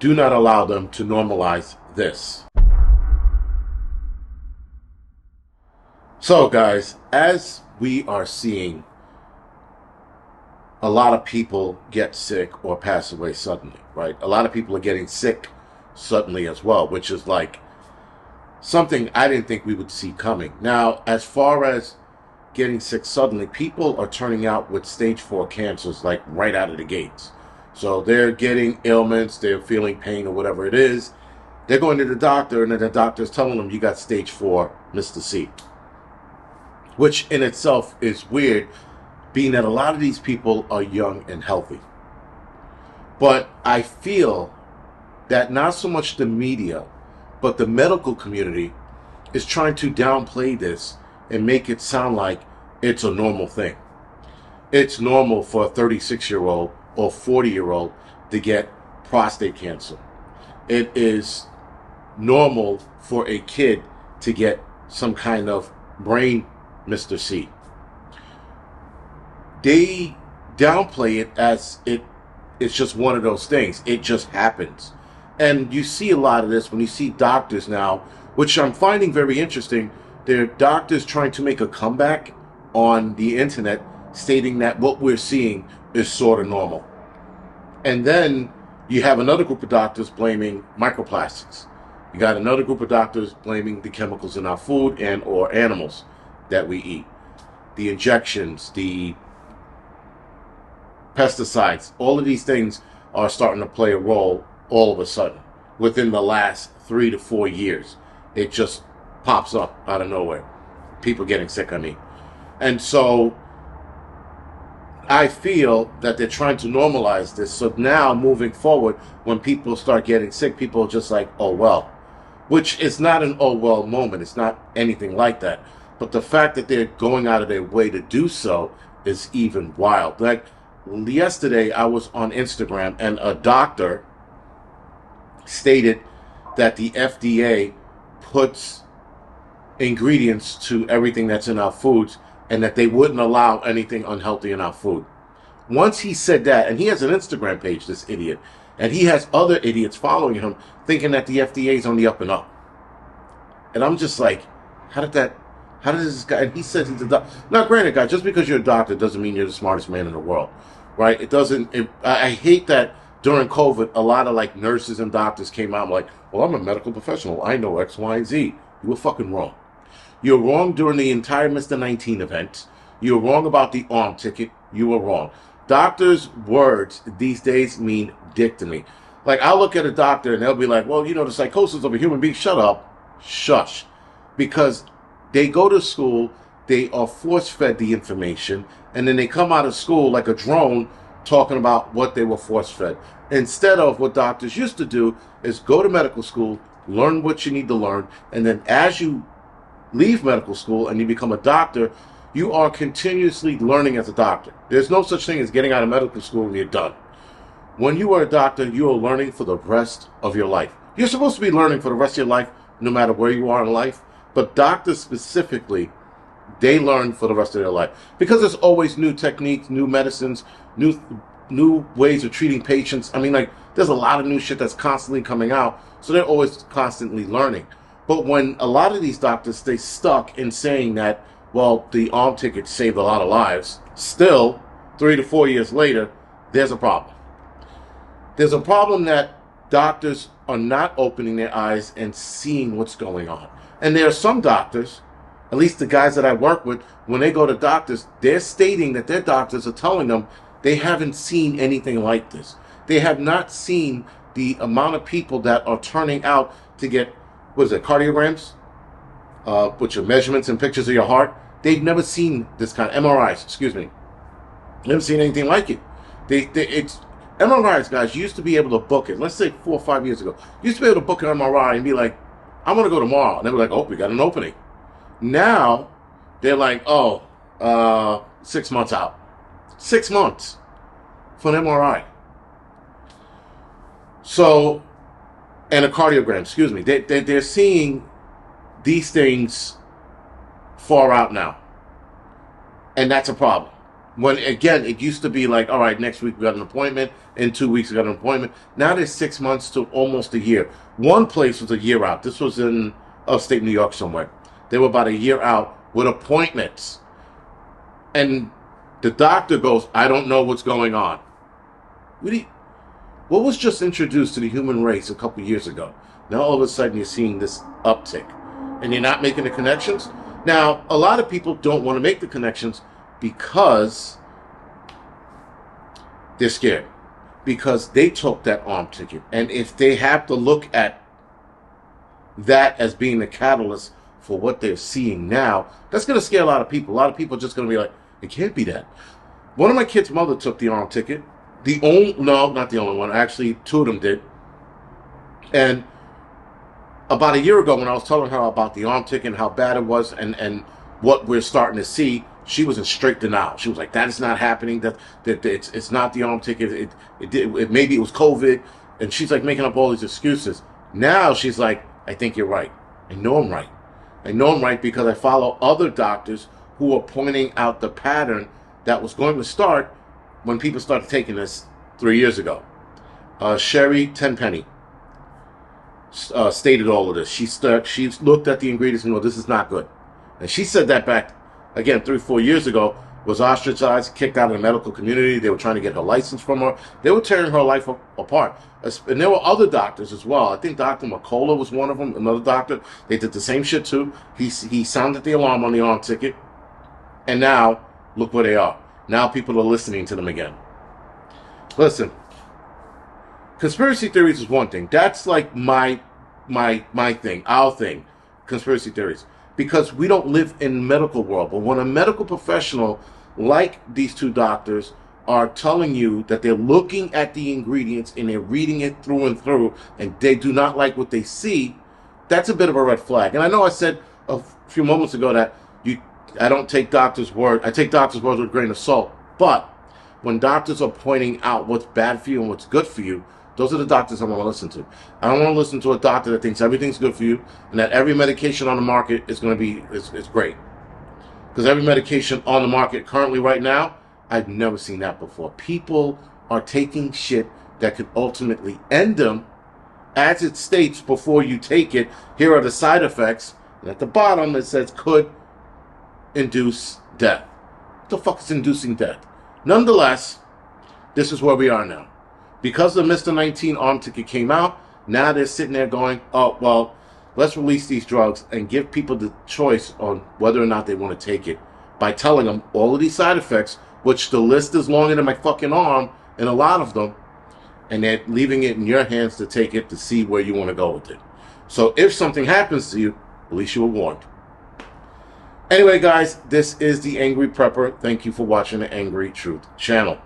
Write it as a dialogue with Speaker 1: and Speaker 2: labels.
Speaker 1: Do not allow them to normalize this. So guys, as we are seeing a lot of people get sick or pass away suddenly, right? A lot of people are getting sick suddenly as well, which is like something I didn't think we would see coming. Now, as far as getting sick suddenly, people are turning out with stage 4 cancers like right out of the gates. So they're getting ailments, they're feeling pain or whatever it is. They're going to the doctor, and then the doctor's telling them, you got stage 4, Mr. C. Which in itself is weird, being that a lot of these people are young and healthy. But I feel that not so much the media, but the medical community is trying to downplay this and make it sound like it's a normal thing. It's normal for a 36-year-old or 40-year-old to get prostate cancer. It is normal for a kid to get some kind of brain, Mr. C. They downplay it as it's just one of those things. It just happens. And you see a lot of this when you see doctors now, which I'm finding very interesting. They're doctors trying to make a comeback on the internet, stating that what we're seeing is sort of normal. And then you have another group of doctors blaming microplastics. You got another group of doctors blaming the chemicals in our food and or animals that we eat. The injections, the pesticides, all of these things are starting to play a role all of a sudden. Within the last 3 to 4 years, it just pops up out of nowhere. People getting sick, I mean. And so I feel that they're trying to normalize this. So now moving forward, when people start getting sick, people are just like, oh well. Which is not an oh well moment. It's not anything like that. But the fact that they're going out of their way to do so is even wild. Like yesterday, I was on Instagram and a doctor stated that the FDA puts ingredients to everything that's in our foods and that they wouldn't allow anything unhealthy in our food. Once he said that, and he has an Instagram page, this idiot, and he has other idiots following him thinking that the FDA is on the up and up. And I'm just like, how did this guy, and he says he's a doctor. Now, granted, guys, just because you're a doctor doesn't mean you're the smartest man in the world, right? I hate that during COVID, a lot of like nurses and doctors came out like, well, I'm a medical professional. I know X, Y, and Z. You were fucking wrong. You're wrong during the entire Mr. 19 event. You're wrong about the arm ticket. You were wrong. Doctors' words these days mean dick to me. Like, I'll look at a doctor and they'll be like, well, the psychosis of a human being. Shut up. Shush. Because they go to school, they are force-fed the information, and then they come out of school like a drone talking about what they were force-fed. Instead of what doctors used to do is go to medical school, learn what you need to learn, and then as you leave medical school and you become a doctor, you are continuously learning as a doctor. There's no such thing as getting out of medical school and you're done. When you are a doctor, you are learning for the rest of your life. You're supposed to be learning for the rest of your life, no matter where you are in life. But doctors specifically, they learn for the rest of their life. Because there's always new techniques, new medicines, new ways of treating patients. I mean, like, there's a lot of new shit that's constantly coming out. So they're always constantly learning. But when a lot of these doctors stay stuck in saying that, well, the arm ticket saved a lot of lives, still, 3 to 4 years later, there's a problem. There's a problem that doctors are not opening their eyes and seeing what's going on. And there are some doctors, at least the guys that I work with, when they go to doctors, they're stating that their doctors are telling them they haven't seen anything like this. They have not seen the amount of people that are turning out to get, cardiograms, which are measurements and pictures of your heart. They've never seen this kind of MRIs, excuse me. Never seen anything like it. It's MRIs, guys. You used to be able to book it. Let's say 4 or 5 years ago, you used to be able to book an MRI and be like, I'm going to go tomorrow. And they were like, oh, we got an opening. Now, they're like, 6 months out. 6 months for an MRI. So, and a cardiogram, excuse me. They're seeing these things far out now. And that's a problem. When again, it used to be like, all right, next week we got an appointment. In 2 weeks we got an appointment. Now there's 6 months to almost a year. One place was a year out. This was in upstate New York somewhere. They were about a year out with appointments. And the doctor goes, I don't know what's going on. What was just introduced to the human race a couple years ago? Now all of a sudden you're seeing this uptick. And you're not making the connections? Now, a lot of people don't want to make the connections because they're scared. Because they took that arm ticket. And if they have to look at that as being the catalyst for what they're seeing now, that's going to scare a lot of people. A lot of people are just going to be like, it can't be that. One of my kids' mother took the arm ticket. Not the only one. Actually, two of them did. And about a year ago, when I was telling her about the arm ticket and how bad it was and what we're starting to see, she was in straight denial. She was like, that is not happening. That it's not the arm ticket. Maybe it was COVID. And she's like making up all these excuses. Now she's like, I think you're right. I know I'm right. I know I'm right because I follow other doctors who are pointing out the pattern that was going to start when people started taking this 3 years ago. Sherry Tenpenny stated all of this. She looked at the ingredients and go, this is not good. And she said that back, again, 3-4 years ago, was ostracized, kicked out of the medical community. They were trying to get her license from her. They were tearing her life apart. And there were other doctors as well. I think Dr. McCullough was one of them, another doctor. They did the same shit too. He sounded the alarm on the arm ticket. And now, look where they are. Now people are listening to them again. Listen, conspiracy theories is one thing. That's like my thing, our thing, conspiracy theories. Because we don't live in the medical world. But when a medical professional like these two doctors are telling you that they're looking at the ingredients and they're reading it through and through and they do not like what they see, that's a bit of a red flag. And I know I said a few moments ago that I don't take doctors' word. I take doctors' words with a grain of salt. But when doctors are pointing out what's bad for you and what's good for you, those are the doctors I want to listen to. I don't want to listen to a doctor that thinks everything's good for you and that every medication on the market is going to be is great. Because every medication on the market currently right now, I've never seen that before. People are taking shit that could ultimately end them. As it states before you take it, here are the side effects. And at the bottom it says could induce death. What the fuck is inducing death? Nonetheless, this is where we are now. Because the Mr. 19 arm ticket came out, now they're sitting there going, oh, well, let's release these drugs and give people the choice on whether or not they want to take it by telling them all of these side effects, which the list is longer than my fucking arm, and a lot of them, and they're leaving it in your hands to take it to see where you want to go with it. So if something happens to you, at least you were warned. Anyway, guys, this is The Angry Prepper. Thank you for watching the Angry Truth channel.